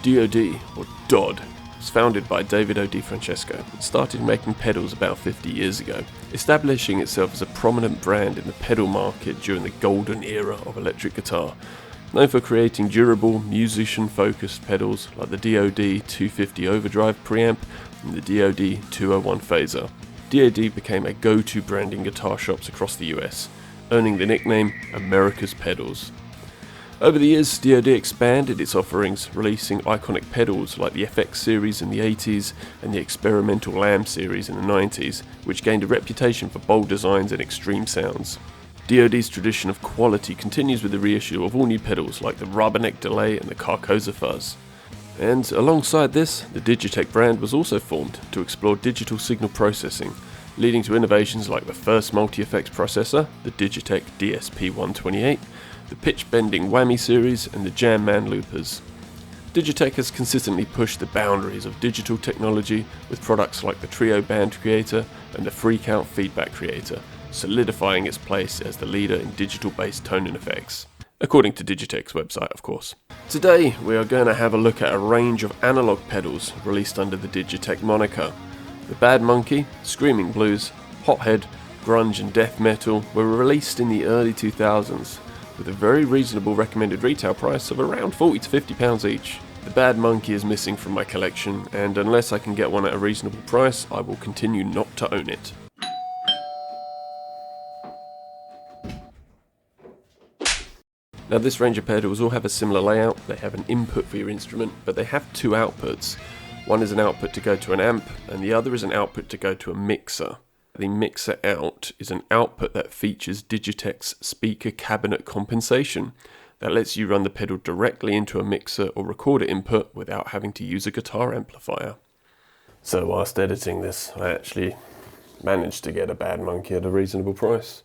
DOD, or DOD, was founded by David O. DiFrancesco and started making pedals about 50 years ago, establishing itself as a prominent brand in the pedal market during the golden era of electric guitar, known for creating durable, musician-focused pedals like the DOD 250 Overdrive preamp and the DOD 201 phaser. DOD became a go-to brand in guitar shops across the US, earning the nickname America's Pedals. Over the years, DOD expanded its offerings, releasing iconic pedals like the FX series in the 80s and the experimental Lamb series in the 90s, which gained a reputation for bold designs and extreme sounds. DOD's tradition of quality continues with the reissue of all new pedals like the Rubberneck Delay and the Carcosa Fuzz. And alongside this, the Digitech brand was also formed to explore digital signal processing, leading to innovations like the first multi-effects processor, the Digitech DSP-128, the pitch-bending Whammy series, and the Jam Man loopers. Digitech has consistently pushed the boundaries of digital technology with products like the Trio Band Creator and the Freakout Feedback Creator, solidifying its place as the leader in digital-based toning effects. According to Digitech's website, of course. Today, we are going to have a look at a range of analog pedals released under the Digitech moniker. The Bad Monkey, Screaming Blues, Hothead, Grunge and Death Metal were released in the early 2000s, with a very reasonable recommended retail price of around £40 to £50 each. The Bad Monkey is missing from my collection, and unless I can get one at a reasonable price, I will continue not to own it. Now this range of pedals all have a similar layout. They have an input for your instrument, but they have two outputs. One is an output to go to an amp, and the other is an output to go to a mixer. The mixer out is an output that features Digitech's speaker cabinet compensation that lets you run the pedal directly into a mixer or recorder input without having to use a guitar amplifier. So whilst editing this, I actually managed to get a Bad Monkey at a reasonable price,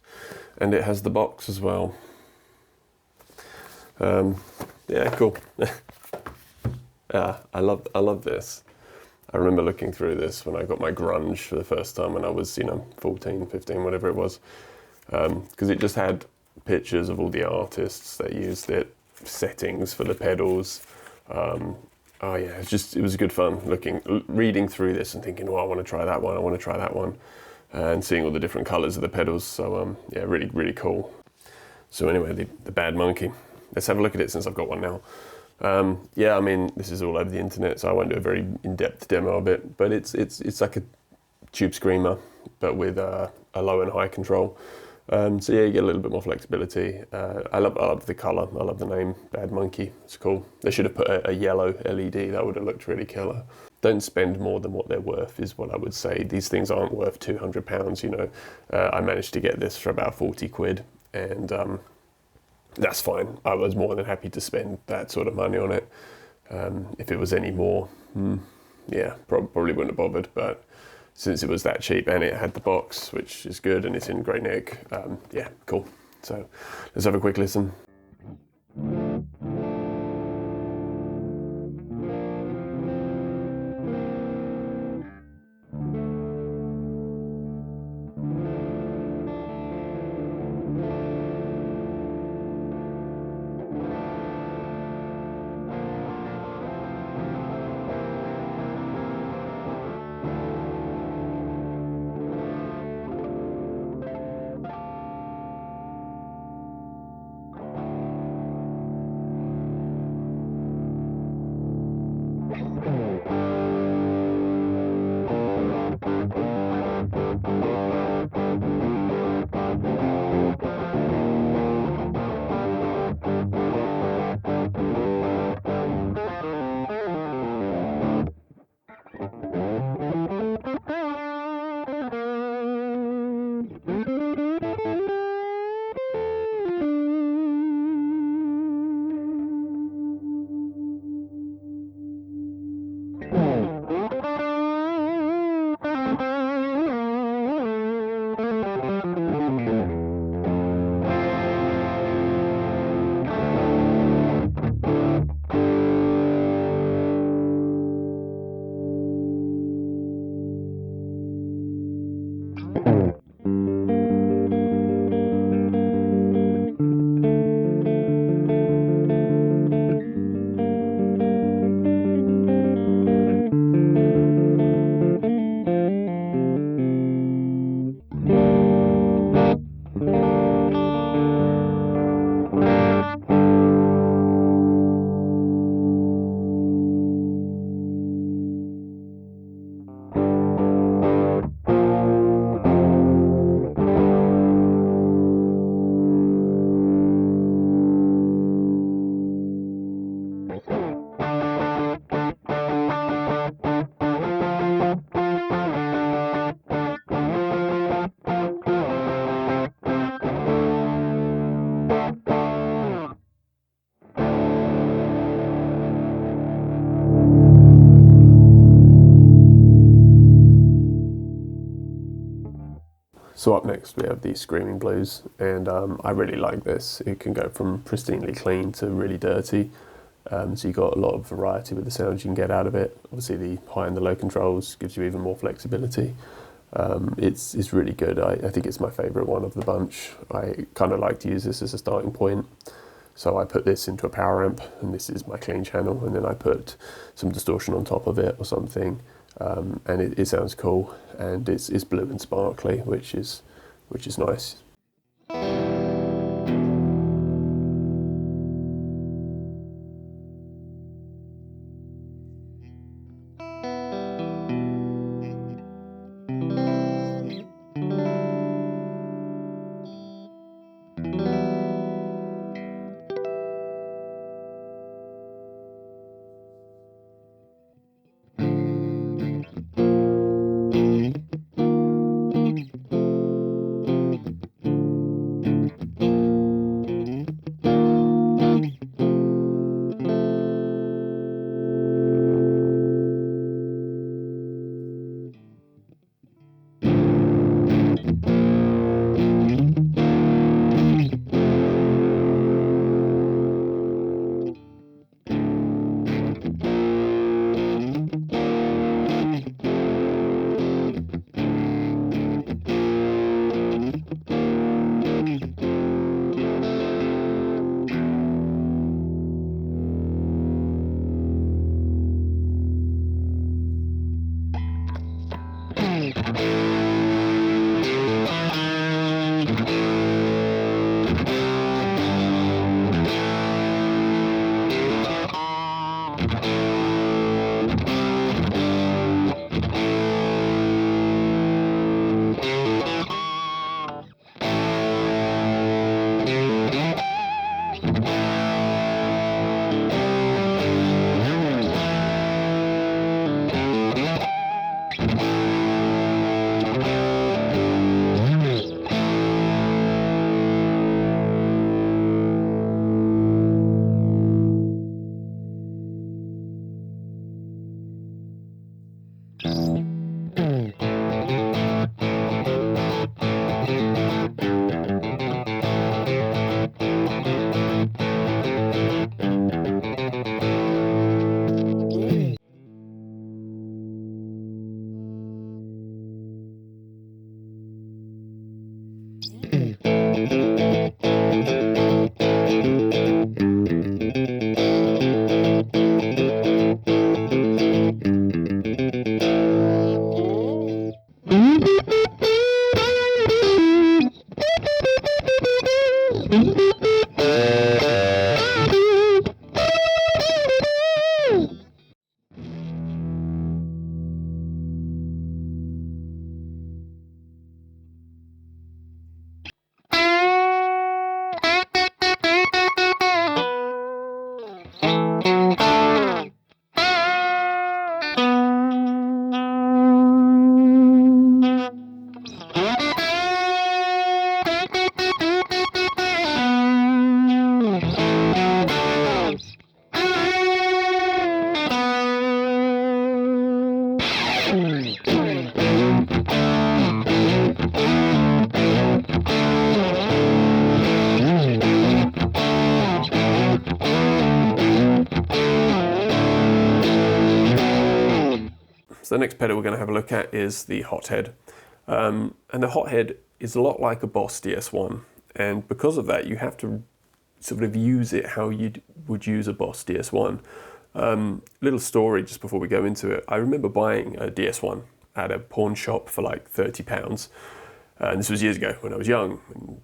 and it has the box as well. Yeah, cool. I love this. I remember looking through this when I got my Grunge for the first time when I was, 14, 15, whatever it was. Because it just had pictures of all the artists that used it, settings for the pedals. It was good fun reading through this and thinking, I want to try that one, and seeing all the different colours of the pedals. So, really, really cool. So anyway, the Bad Monkey. Let's have a look at it since I've got one now. This is all over the internet, so I won't do a very in-depth demo of it, but it's like a tube screamer, but with a low and high control. You get a little bit more flexibility. I love the colour, I love the name, Bad Monkey, it's cool. They should have put a yellow LED, that would have looked really killer. Don't spend more than what they're worth is what I would say. These things aren't worth £200, I managed to get this for about 40 quid, and that's fine. I was more than happy to spend that sort of money on it. If it was any more, probably wouldn't have bothered. But since it was that cheap and it had the box, which is good, and it's in great nick, cool. So let's have a quick listen. So up next we have the Screamin Blues, and I really like this. It can go from pristinely clean to really dirty, so you've got a lot of variety with the sounds you can get out of it. Obviously the high and the low controls gives you even more flexibility. It's really good. I think it's my favourite one of the bunch. I kind of like to use this as a starting point. So I put this into a power amp, and this is my clean channel, and then I put some distortion on top of it or something, and it sounds cool, and it's blue and sparkly, which is nice. So the next pedal we're going to have a look at is the Hothead. And the Hothead is a lot like a Boss DS1, and because of that you have to sort of use it how you would use a Boss DS1. Little story just before we go into it. I remember buying a DS1 at a pawn shop for like £30, and this was years ago when I was young and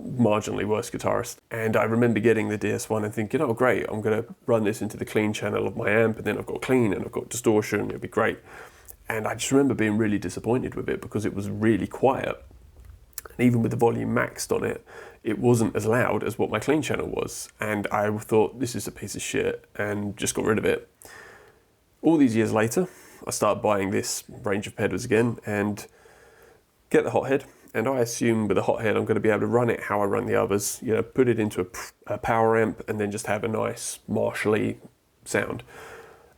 marginally worse guitarist. And I remember getting the DS1 and thinking, oh great, I'm going to run this into the clean channel of my amp, and then I've got clean and I've got distortion, it'll be great. And I just remember being really disappointed with it because it was really quiet. And even with the volume maxed on it, it wasn't as loud as what my clean channel was. And I thought, this is a piece of shit, and just got rid of it. All these years later, I started buying this range of pedals again and get the Hothead. And I assume with the Hothead, I'm going to be able to run it how I run the others, you know, put it into a power amp and then just have a nice Marshall-y sound.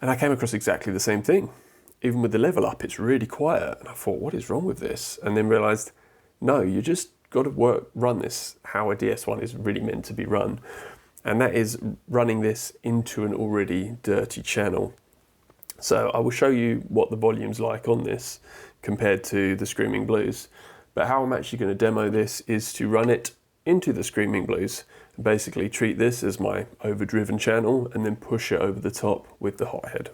And I came across exactly the same thing. Even with the level up, it's really quiet. And I thought, what is wrong with this? And then realized No, you just got to run this how a DS1 is really meant to be run. And that is running this into an already dirty channel. So I will show you what the volume's like on this compared to the Screaming Blues. But how I'm actually going to demo this is to run it into the Screaming Blues and basically treat this as my overdriven channel and then push it over the top with the hot head.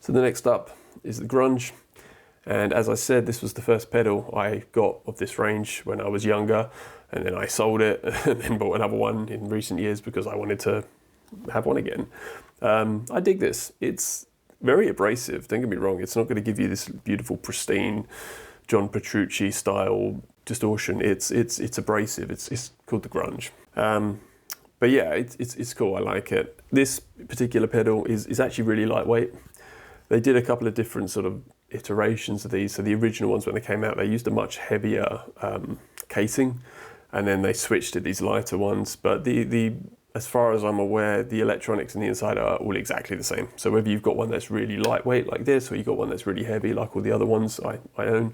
So the next up is the Grunge, and as I said, this was the first pedal I got of this range when I was younger, and then I sold it and then bought another one in recent years because I wanted to have one again. I dig this. It's very abrasive, don't get me wrong, it's not going to give you this beautiful pristine John Petrucci style distortion. It's abrasive. It's called the Grunge. But yeah, it's cool. I like it. This particular pedal is actually really lightweight. They did a couple of different sort of iterations of these. So the original ones, when they came out, they used a much heavier casing, and then they switched to these lighter ones. But the as far as I'm aware, the electronics in the inside are all exactly the same. So whether you've got one that's really lightweight like this, or you've got one that's really heavy like all the other ones I own,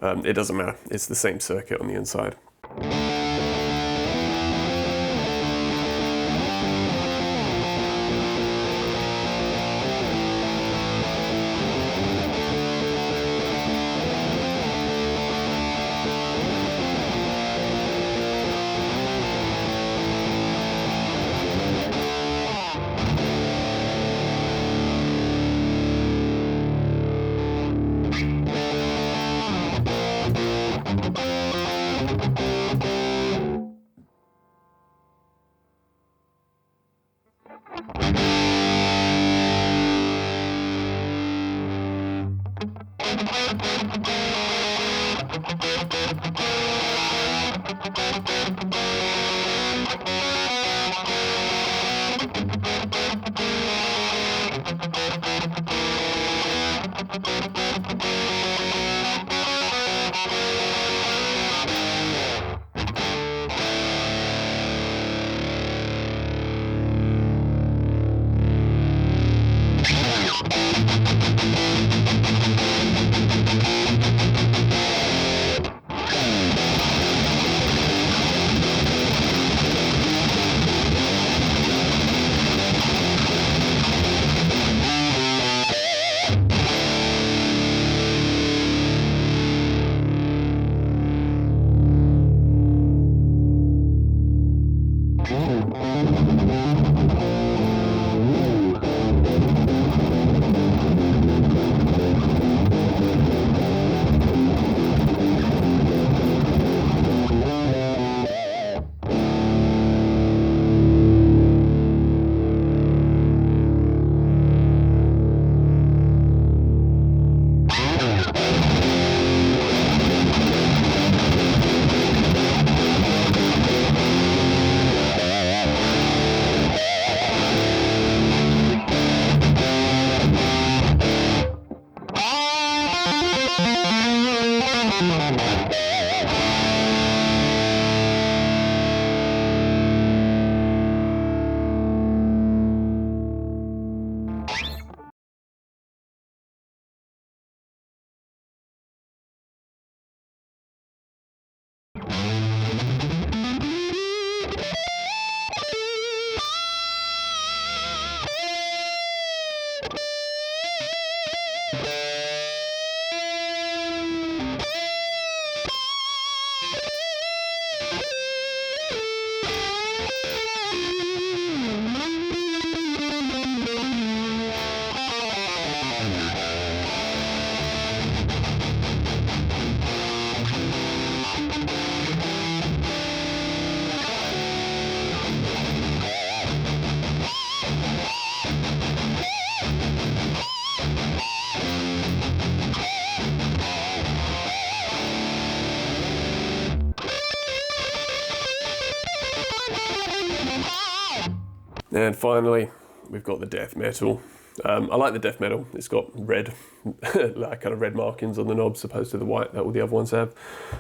it doesn't matter. It's the same circuit on the inside. And finally, we've got the death metal. I like the death metal. It's got red, like kind of red markings on the knobs, opposed to the white that all the other ones have.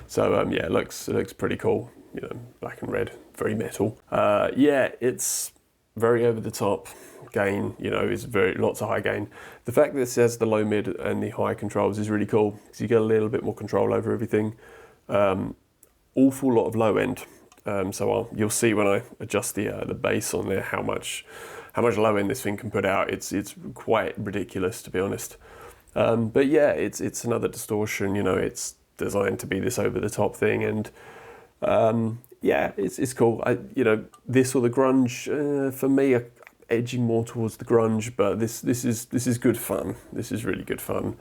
So yeah, it looks pretty cool. You know, black and red, very metal. Yeah, it's very over the top. Gain, you know, is lots of high gain. The fact that it says the low, mid, and the high controls is really cool because you get a little bit more control over everything. Awful lot of low end. So you'll see when I adjust the bass on there how much low end this thing can put out. It's quite ridiculous, to be honest. But yeah, it's another distortion. You know, it's designed to be this over the top thing, and yeah, it's cool. This or the grunge for me are edging more towards the grunge, but this is good fun. This is really good fun.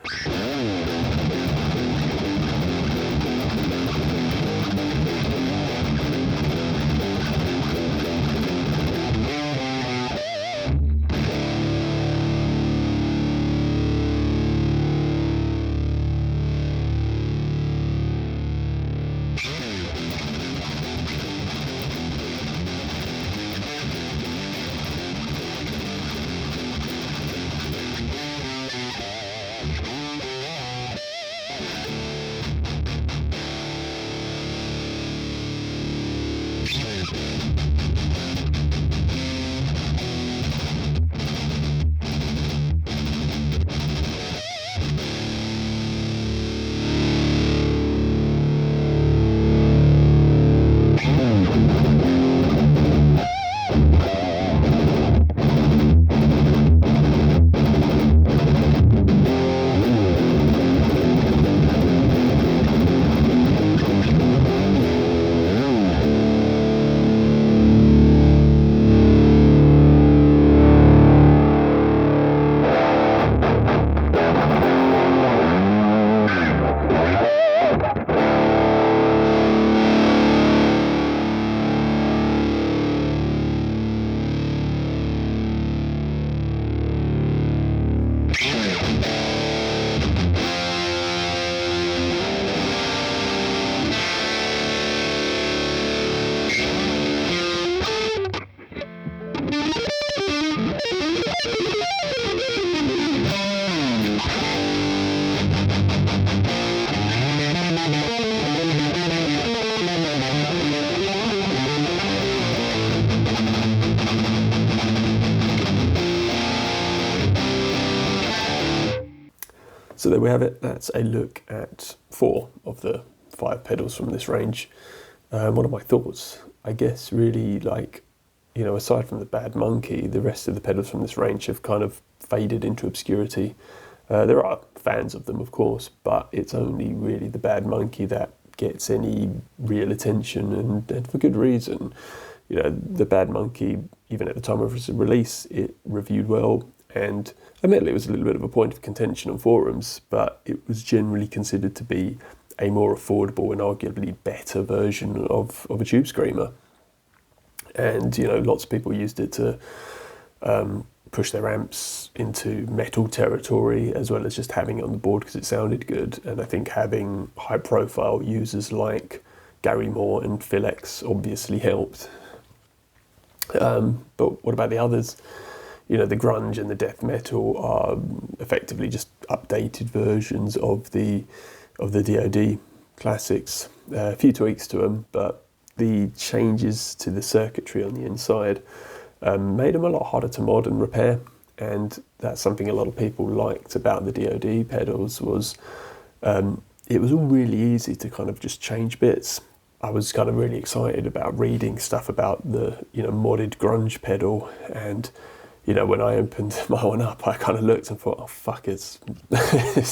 So there we have it. That's a look at 4 of the 5 pedals from this range. What are my thoughts? I guess really, like, you know, aside from the Bad Monkey, the rest of the pedals from this range have kind of faded into obscurity. There are fans of them, of course, but it's only really the Bad Monkey that gets any real attention, and for good reason. You know, the Bad Monkey, even at the time of its release, it reviewed well, and admittedly it was a little bit of a point of contention on forums, but it was generally considered to be a more affordable and arguably better version of a tube screamer. And, you know, lots of people used it to push their amps into metal territory, as well as just having it on the board because it sounded good. And I think having high-profile users like Gary Moore and Phil X obviously helped. But what about the others? You know, the grunge and the death metal are effectively just updated versions of the DOD classics. A few tweaks to them, but the changes to the circuitry on the inside made them a lot harder to mod and repair, and that's something a lot of people liked about the DOD pedals was it was all really easy to kind of just change bits. I was kind of really excited about reading stuff about the, you know, modded grunge pedal, and, you know, when I opened my one up, I kind of looked and thought, oh fuck, this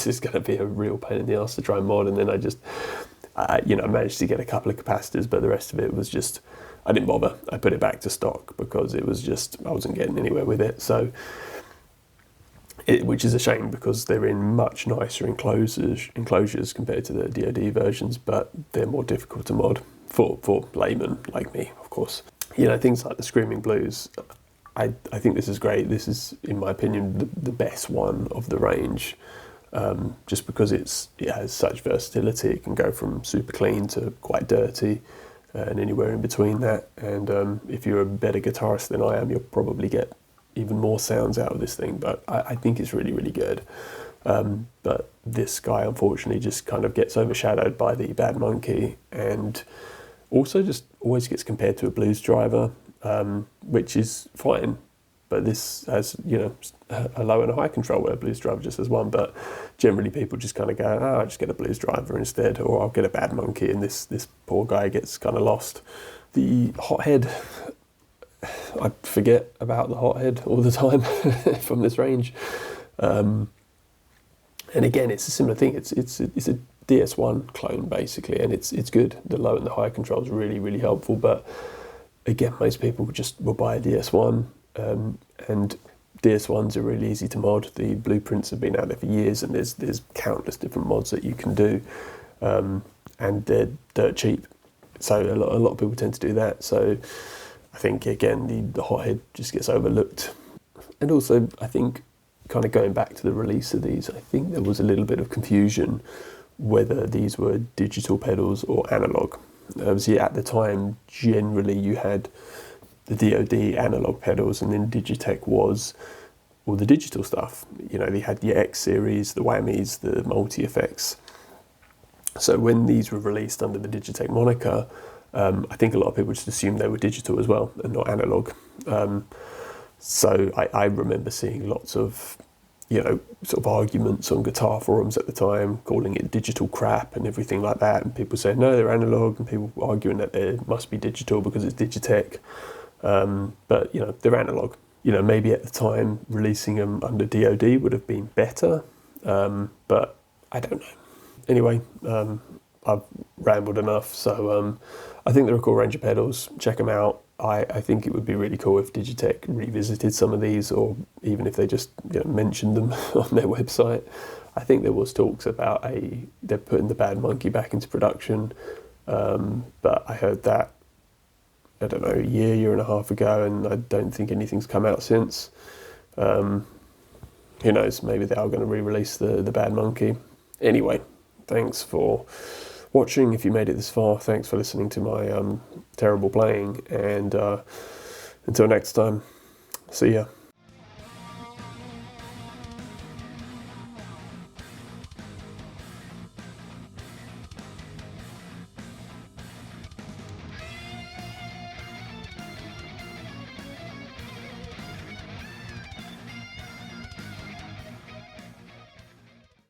is going to be a real pain in the ass to try and mod, and then I managed to get a couple of capacitors, but the rest of it was just, I didn't bother. I put it back to stock because it was just, I wasn't getting anywhere with it. So, which is a shame because they're in much nicer enclosures compared to the DOD versions, but they're more difficult to mod for laymen like me, of course. You know, things like the Screaming Blues, I think this is great. This is, in my opinion, the best one of the range. Just because it has such versatility. It can go from super clean to quite dirty, and anywhere in between that. And if you're a better guitarist than I am, you'll probably get even more sounds out of this thing. But I think it's really, really good. But this guy, unfortunately, just kind of gets overshadowed by the Bad Monkey, and also just always gets compared to a blues driver, which is fine. But this has, you know, a low and a high control, where a blues driver just has one. But generally people just kind of go, I'll just get a blues driver instead, or I'll get a Bad Monkey, and this poor guy gets kind of lost. The hothead, I forget about the hothead all the time from this range. And again, it's a similar thing. It's a DS1 clone, basically, and it's good. The low and the high control is really, really helpful. But again, most people just will buy a DS1. And DS1s are really easy to mod. The blueprints have been out there for years, and there's countless different mods that you can do, and they're dirt cheap. So a lot of people tend to do that. So I think, again, the hothead just gets overlooked. And also, I think, kind of going back to the release of these, I think there was a little bit of confusion whether these were digital pedals or analog. Obviously, at the time, generally you had the DOD analog pedals, and then Digitech was all the digital stuff. You know, they had the X series, the whammies, the multi-effects. So when these were released under the Digitech moniker, I think a lot of people just assumed they were digital as well and not analog. So I remember seeing lots of, you know, sort of arguments on guitar forums at the time, calling it digital crap and everything like that, and people saying no, they're analog, and people arguing that they must be digital because it's Digitech. But, you know, they're analog. You know, maybe at the time releasing them under DOD would have been better, but I don't know. Anyway, I've rambled enough, so I think they're a cool range of pedals. Check them out. I think it would be really cool if Digitech revisited some of these, or even if they just, you know, mentioned them on their website. I think there was talks about they're putting the Bad Monkey back into production, but I heard that, I don't know, a year and a half ago, and I don't think anything's come out since. Who knows, maybe they are going to re-release the Bad Monkey. Anyway, thanks for watching. If you made it this far, thanks for listening to my terrible playing, and until next time, see ya.